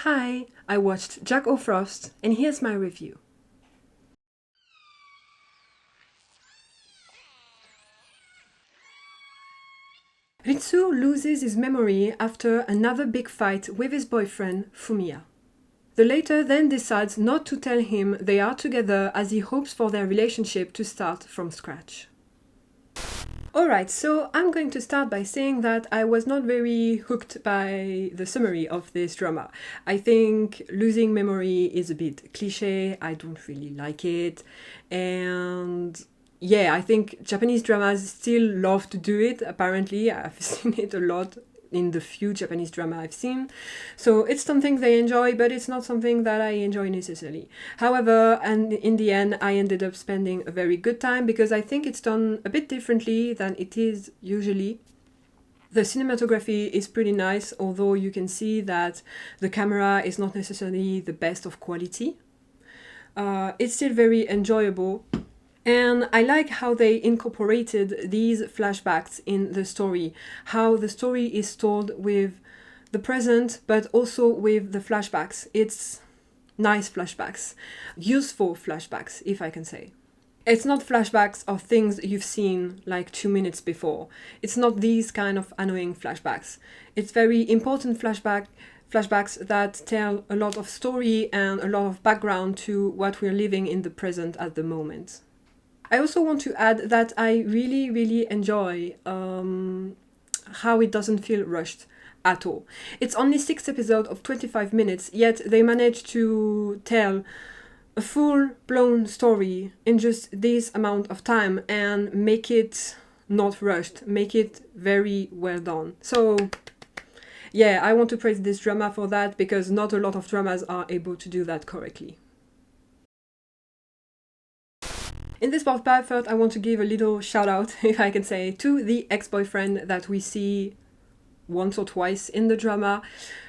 Hi, I watched Jack O'Frost, and here's my review. Ritsu loses his memory after another big fight with his boyfriend, Fumiya. The latter then decides not to tell him they are together as he hopes for their relationship to start from scratch. Alright, so I'm going to start by saying that I was not very hooked by the summary of this drama. I think losing memory is a bit cliche, I don't really like it, and yeah, I think Japanese dramas still love to do it, apparently. I've seen it a lot in the few Japanese drama I've seen. So it's something they enjoy, but it's not something that I enjoy necessarily. However, and in the end, I ended up spending a very good time because I think it's done a bit differently than it is usually. The cinematography is pretty nice, although you can see that the camera is not necessarily the best of quality. It's still very enjoyable. And I like how they incorporated these flashbacks in the story, how the story is told with the present, but also with the flashbacks. It's nice flashbacks, useful flashbacks, if I can say. It's not flashbacks of things you've seen like 2 minutes before. It's not these kind of annoying flashbacks. It's very important flashbacks that tell a lot of story and a lot of background to what we're living in the present at the moment. I also want to add that I really enjoy how it doesn't feel rushed at all. It's only 6 episodes of 25 minutes, yet they manage to tell a full-blown story in just this amount of time and make it not rushed, make it very well done. So yeah, I want to praise this drama for that because not a lot of dramas are able to do that correctly. In this part, first, I want to give a little shout out, if I can say, to the ex-boyfriend that we see once or twice in the drama.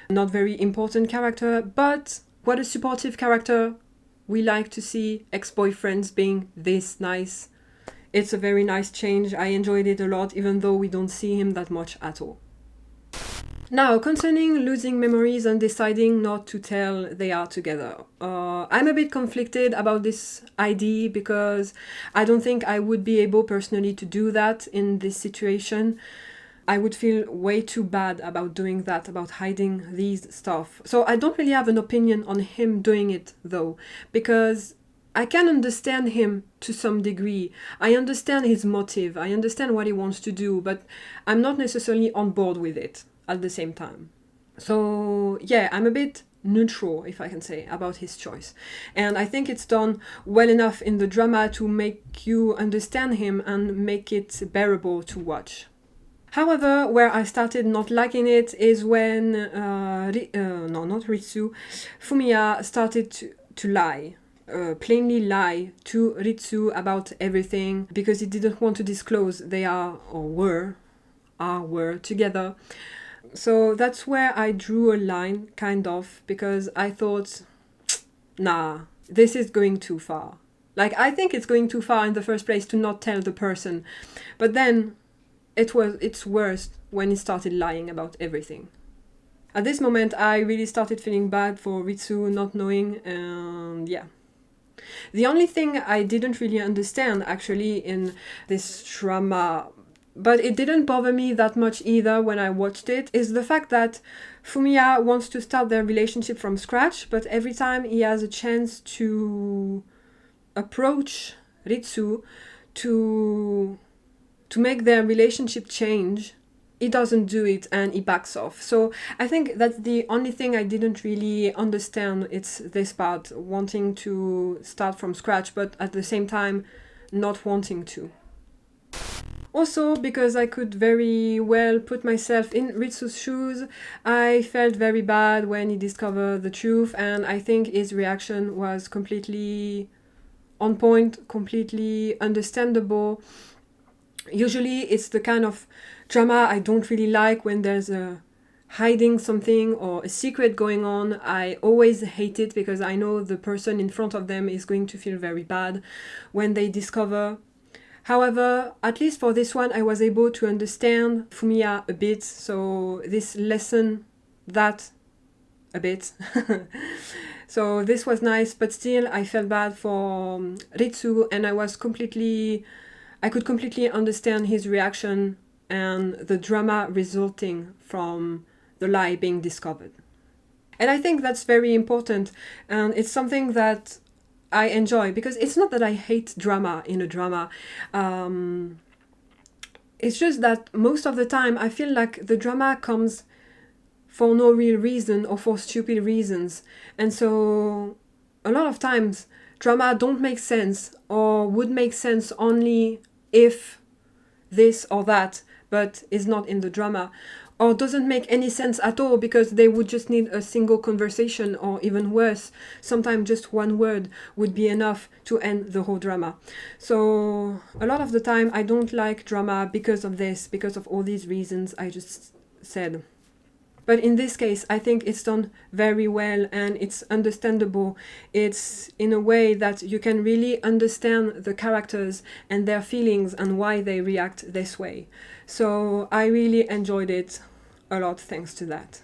Not very important character, but what a supportive character. We like to see ex-boyfriends being this nice. It's a very nice change. I enjoyed it a lot, even though we don't see him that much at all. Now, concerning losing memories and deciding not to tell they are together. I'm a bit conflicted about this idea because I don't think I would be able personally to do that in this situation. I would feel way too bad about doing that, about hiding these stuff. So I don't really have an opinion on him doing it though, because I can understand him to some degree. I understand his motive, I understand what he wants to do, but I'm not necessarily on board with it at the same time. So yeah, I'm a bit neutral, if I can say, about his choice. And I think it's done well enough in the drama to make you understand him and make it bearable to watch. However, where I started not liking it is when, not Ritsu, Fumiya started to lie. Plainly lie to Ritsu about everything because he didn't want to disclose they are or were together. So that's where I drew a line, kind of, because I thought, nah, this is going too far. Like, I think it's going too far in the first place to not tell the person. But then it's worse when he started lying about everything. At this moment, I really started feeling bad for Ritsu not knowing, and yeah. The only thing I didn't really understand, actually, in this drama, but it didn't bother me that much either when I watched it, is the fact that Fumiya wants to start their relationship from scratch, but every time he has a chance to approach Ritsu to make their relationship change, he doesn't do it and he backs off. So I think that's the only thing I didn't really understand. It's this part, wanting to start from scratch, but at the same time not wanting to. Also, because I could very well put myself in Ritsu's shoes, I felt very bad when he discovered the truth, and I think his reaction was completely on point, completely understandable. Usually it's the kind of drama I don't really like when there's a hiding something or a secret going on. I always hate it because I know the person in front of them is going to feel very bad when they discover. However, at least for this one, I was able to understand Fumiya a bit, so this lesson that a bit. So this was nice, but still I felt bad for Ritsu, and I could completely understand his reaction and the drama resulting from the lie being discovered. And I think that's very important, and it's something that I enjoy, because it's not that I hate drama in a drama. It's just that most of the time I feel like the drama comes for no real reason or for stupid reasons. And so a lot of times drama don't make sense, or would make sense only if this or that, but is not in the drama, or doesn't make any sense at all because they would just need a single conversation, or even worse, sometimes just one word would be enough to end the whole drama. So a lot of the time I don't like drama because of this, because of all these reasons I just said. But in this case, I think it's done very well, and it's understandable. It's in a way that you can really understand the characters and their feelings and why they react this way. So I really enjoyed it a lot thanks to that.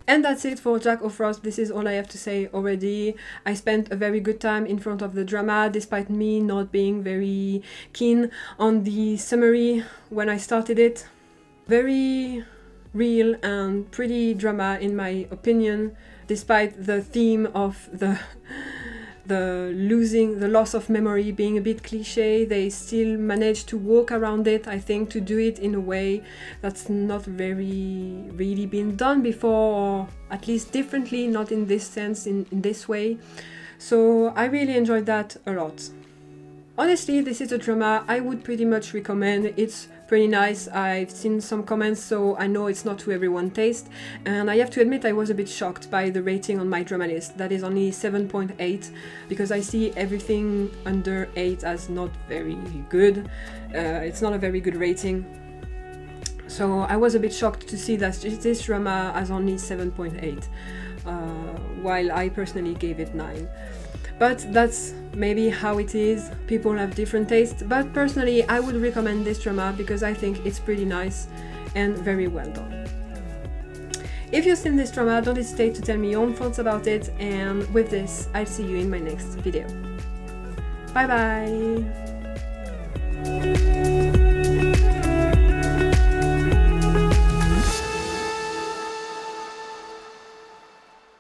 And that's it for Jack of Frost. This is all I have to say already. I spent a very good time in front of the drama, despite me not being very keen on the summary when I started it. Very real and pretty drama in my opinion, despite the theme of the loss of memory being a bit cliche. They still managed to walk around it, I think, to do it in a way that's not very really been done before, or at least differently, not in this sense, in this way. So I really enjoyed that a lot. Honestly, this is a drama I would pretty much recommend. It's pretty nice. I've seen some comments, so I know it's not to everyone's taste, and I have to admit I was a bit shocked by the rating on my drama list. That is only 7.8, because I see everything under 8 as not very good. It's not a very good rating. So I was a bit shocked to see that this drama has only 7.8, while I personally gave it 9. But that's maybe how it is. People have different tastes, but personally I would recommend this drama because I think it's pretty nice and very well done. If you've seen this drama, don't hesitate to tell me your own thoughts about it, and with this I'll see you in my next video. Bye bye!